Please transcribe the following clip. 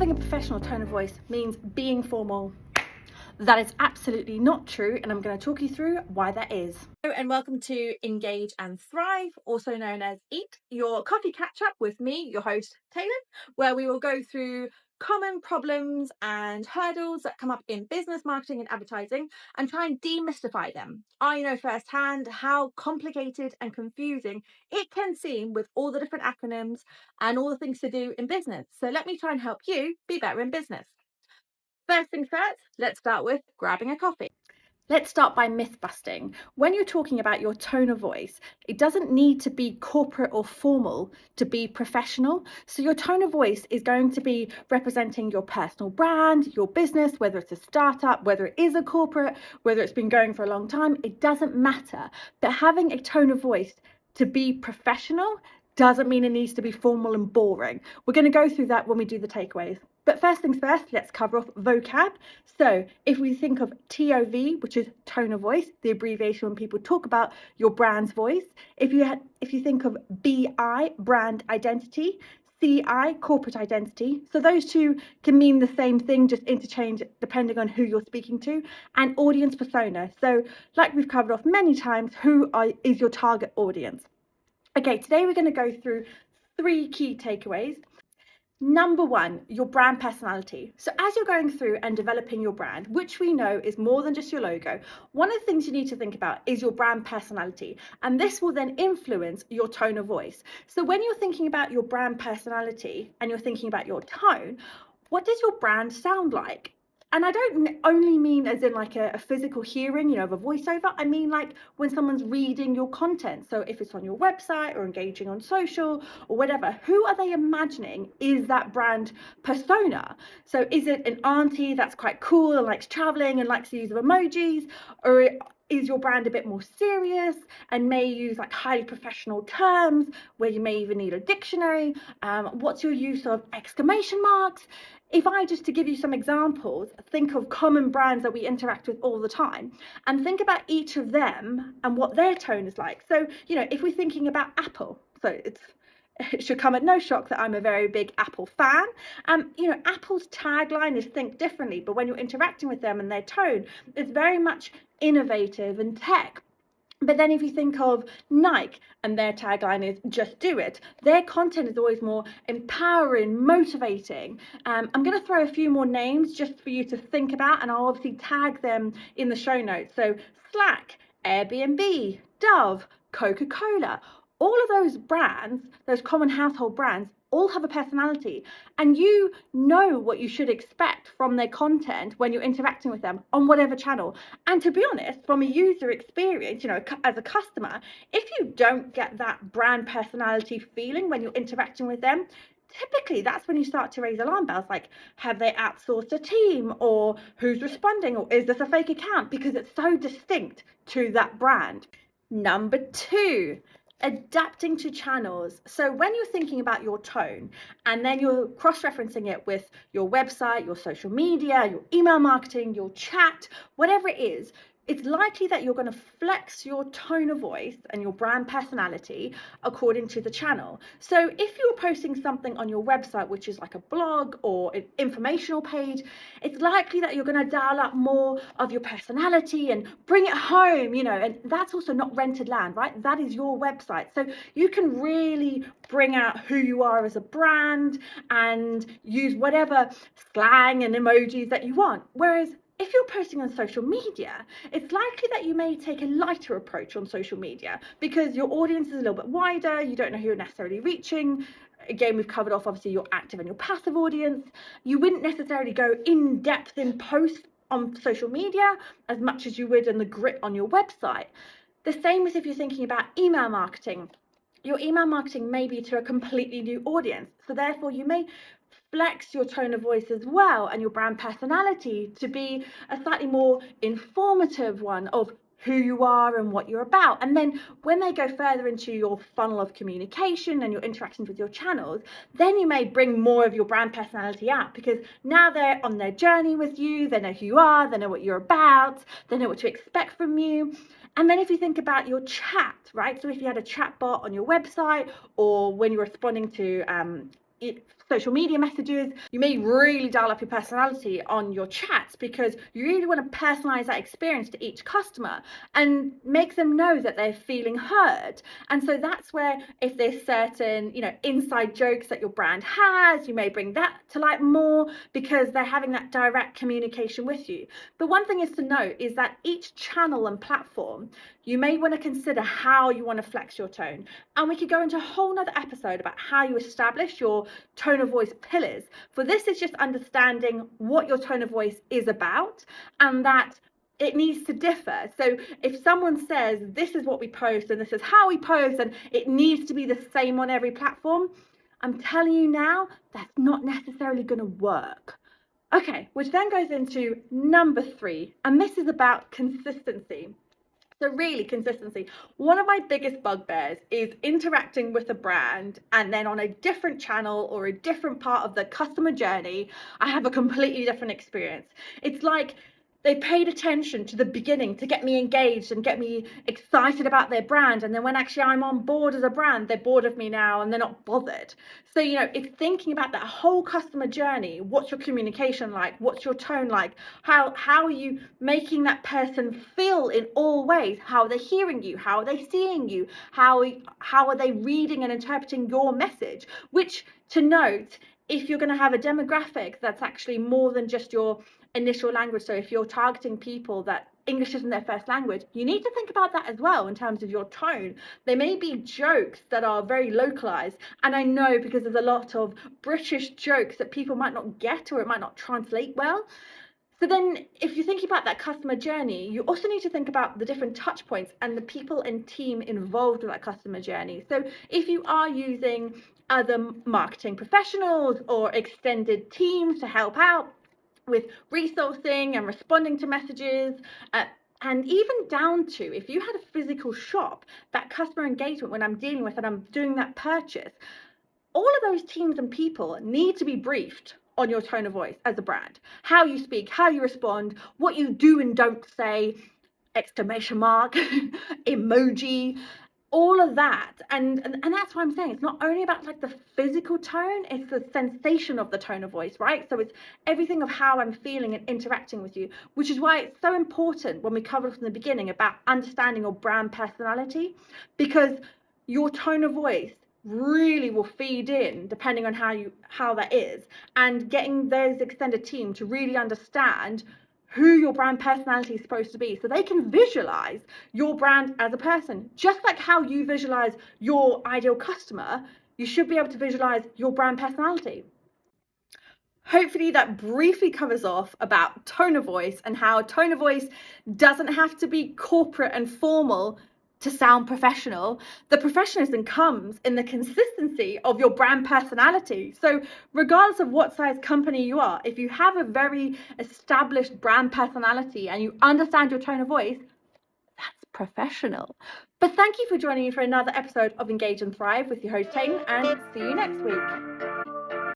having a professional tone of voice means being formal. That is absolutely not true, and I'm going to talk you through why that is. Hello and welcome to Engage and Thrive, also known as EAT, your coffee catch-up with me, your host, Taelon, where we will go through common problems and hurdles that come up in business, marketing and advertising and try and demystify them. I know firsthand how complicated and confusing it can seem with all the different acronyms and all the things to do in business. So let me try and help you be better in business. First things first, let's start with grabbing a coffee. Let's start by myth busting. When you're talking about your tone of voice, it doesn't need to be corporate or formal to be professional. So your tone of voice is going to be representing your personal brand, your business, whether it's a startup, whether it is a corporate, whether it's been going for a long time, it doesn't matter. But having a tone of voice to be professional doesn't mean it needs to be formal and boring. We're going to go through that when we do the takeaways. But first things first, let's cover off vocab. So if we think of TOV, which is tone of voice, the abbreviation when people talk about your brand's voice. If you think of BI, brand identity, CI, corporate identity. So those two can mean the same thing, just interchange depending on who you're speaking to. And audience persona. So like we've covered off many times, is your target audience? Okay, today we're going to go through 3 key takeaways. Number 1, your brand personality. So as you're going through and developing your brand, which we know is more than just your logo, one of the things you need to think about is your brand personality. And this will then influence your tone of voice. So when you're thinking about your brand personality and you're thinking about your tone, what does your brand sound like? And I don't only mean as in like a physical hearing, of a voiceover. I mean like when someone's reading your content. So if it's on your website or engaging on social or whatever, who are they imagining is that brand persona? So is it an auntie that's quite cool and likes traveling and likes to use emojis? Or is your brand a bit more serious and may use like highly professional terms where you may even need a dictionary? What's your use of exclamation marks? If I just to give you some examples, think of common brands that we interact with all the time and think about each of them and what their tone is like. So, if we're thinking about Apple, it should come at no shock that I'm a very big Apple fan. Apple's tagline is think differently, but when you're interacting with them and their tone, it's very much innovative and tech. But then if you think of Nike and their tagline is just do it, their content is always more empowering, motivating. I'm going to throw a few more names just for you to think about, and I'll obviously tag them in the show notes. So Slack, Airbnb, Dove, Coca-Cola, all of those brands, those common household brands, all have a personality, and you know what you should expect from their content when you're interacting with them on whatever channel. And to be honest, from a user experience, as a customer, if you don't get that brand personality feeling when you're interacting with them, typically that's when you start to raise alarm bells, like have they outsourced a team, or who's responding, or is this a fake account, because it's so distinct to that brand. Number 2, adapting to channels. So when you're thinking about your tone and then you're cross-referencing it with your website, your social media, your email marketing, your chat, whatever it is, it's likely that you're going to flex your tone of voice and your brand personality according to the channel. So if you're posting something on your website, which is like a blog or an informational page, it's likely that you're going to dial up more of your personality and bring it home, and that's also not rented land, right? That is your website. So you can really bring out who you are as a brand and use whatever slang and emojis that you want. Whereas if you're posting on social media, it's likely that you may take a lighter approach on social media because your audience is a little bit wider. You don't know who you're necessarily reaching. Again, we've covered off obviously your active and your passive audience. You wouldn't necessarily go in depth in posts on social media as much as you would in the grit on your website. The same as if you're thinking about email marketing. Your email marketing may be to a completely new audience. So therefore you may flex your tone of voice as well and your brand personality to be a slightly more informative one of who you are and what you're about. And then when they go further into your funnel of communication and your interactions with your channels, then you may bring more of your brand personality out because now they're on their journey with you, they know who you are, they know what you're about, they know what to expect from you. And then if you think about your chat, right? So if you had a chat bot on your website or when you're responding to social media messages. You may really dial up your personality on your chats because you really want to personalize that experience to each customer and make them know that they're feeling heard. And so that's where, if there's certain, inside jokes that your brand has, you may bring that to light more because they're having that direct communication with you. But one thing is to note is that each channel and platform, you may want to consider how you want to flex your tone. And we could go into a whole nother episode about how you establish your tone of voice pillars. For this is just understanding what your tone of voice is about, and that it needs to differ. So if someone says this is what we post and this is how we post and it needs to be the same on every platform, I'm telling you now, that's not necessarily going to work. Okay, which then goes into number 3, and this is about consistency. So really, consistency. One of my biggest bugbears is interacting with a brand and then on a different channel or a different part of the customer journey, I have a completely different experience. It's like they paid attention to the beginning to get me engaged and get me excited about their brand, and then when actually I'm on board as a brand, they're bored of me now and they're not bothered. So if thinking about that whole customer journey, what's your communication like, what's your tone like, how are you making that person feel in all ways, how are they hearing you, how are they seeing you, how are they reading and interpreting your message. Which, to note, if you're going to have a demographic that's actually more than just your initial language, so if you're targeting people that English isn't their first language, you need to think about that as well in terms of your tone. There may be jokes that are very localized, and I know because there's a lot of British jokes that people might not get or it might not translate well. So then if you're thinking about that customer journey, you also need to think about the different touch points and the people and team involved with that customer journey. So if you are using other marketing professionals or extended teams to help out with resourcing and responding to messages, and even down to if you had a physical shop, that customer engagement when I'm dealing with and I'm doing that purchase, all of those teams and people need to be briefed on your tone of voice as a brand, how you speak, how you respond, what you do and don't say, exclamation mark, emoji, all of that. And that's why I'm saying it's not only about like the physical tone, it's the sensation of the tone of voice, right? So it's everything of how I'm feeling and interacting with you, which is why it's so important when we covered from the beginning about understanding your brand personality, because your tone of voice really will feed in depending on how that is, and getting those extended team to really understand who your brand personality is supposed to be so they can visualize your brand as a person. Just like how you visualize your ideal customer, you should be able to visualize your brand personality. Hopefully that briefly covers off about tone of voice and how tone of voice doesn't have to be corporate and formal to sound professional. The professionalism comes in the consistency of your brand personality. So regardless of what size company you are, if you have a very established brand personality and you understand your tone of voice, that's professional. But thank you for joining me for another episode of Engage and Thrive with your host Taelon, and see you next week.